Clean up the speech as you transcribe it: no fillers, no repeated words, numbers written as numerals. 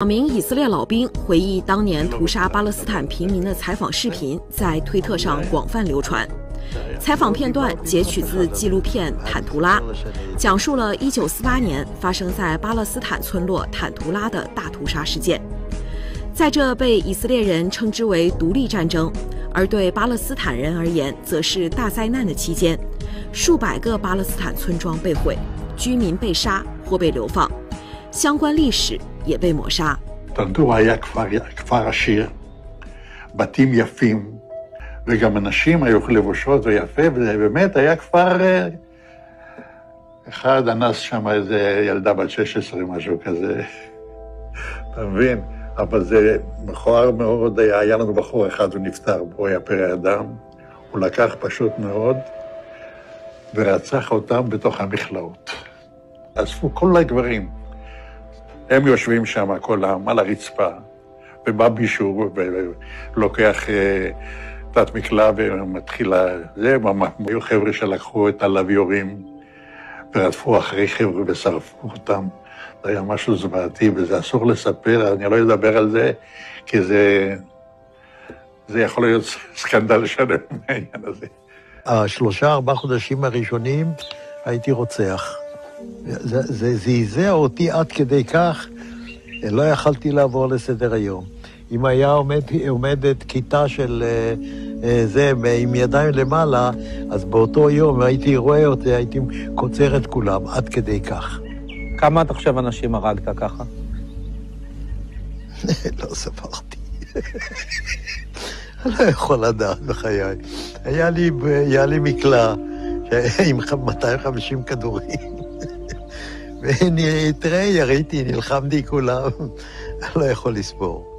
两名以色列老兵回忆当年屠杀巴勒斯坦平民的采访视频在推特上广泛流传。采访片段截取自纪录片《坦图拉》，讲述了1948年发生在巴勒斯坦村落坦图拉的大屠杀事件。在这被以色列人称之为独立战争，而对巴勒斯坦人而言则是大灾难的期间，数百个巴勒斯坦村庄被毁，居民被杀或被流放，相关历史也被抹杀。טנטורה היה כפר עשיר, בתים יפים, וגם אנשים היו לבושות ויפה, וזה באמת היה כפר... אחד אנס שם איזה ילדה בת 16, משהו כזה. אתה מבין? אבל זה מכוער מאוד, היה לנו בחור אחד, הוא נפטר, הוא היה פרא אדם, הוא לקח פשוט מאוד, ורצח אותם בתוך המכלאות. אספו כל הגברים. הם יושבים שם כולם על הרצפה, ובא מישהו ולוקח תת מקלע ומתחיל זה, היו חבר'ה שלקחו את הלוויורים ורדפו אחרי חבר'ה ושרפו אותם. זה היה משהו זוועתי, וזה אסור לספר, אני לא אדבר על זה, כי זה יכול להיות סקנדל שלם מהעניין הזה. 3-4 חודשים הראשונים הייתי רוצח. זה זעזע אותי עד כדי כך, לא יכלתי לעבור לסדר היום. אם היה עומדת כיתה של זה עם ידיים למעלה, אז באותו יום הייתי רואה אותי, הייתי קוצר את כולם, עד כדי כך. כמה אתה חושב אנשים הרגת ככה? לא ספרתי. אני לא יכול לדעת בחיי. היה לי מקלע עם 250 כדורים. תראה, יריתי, נלחמתי כולם, אני לא יכול לספור.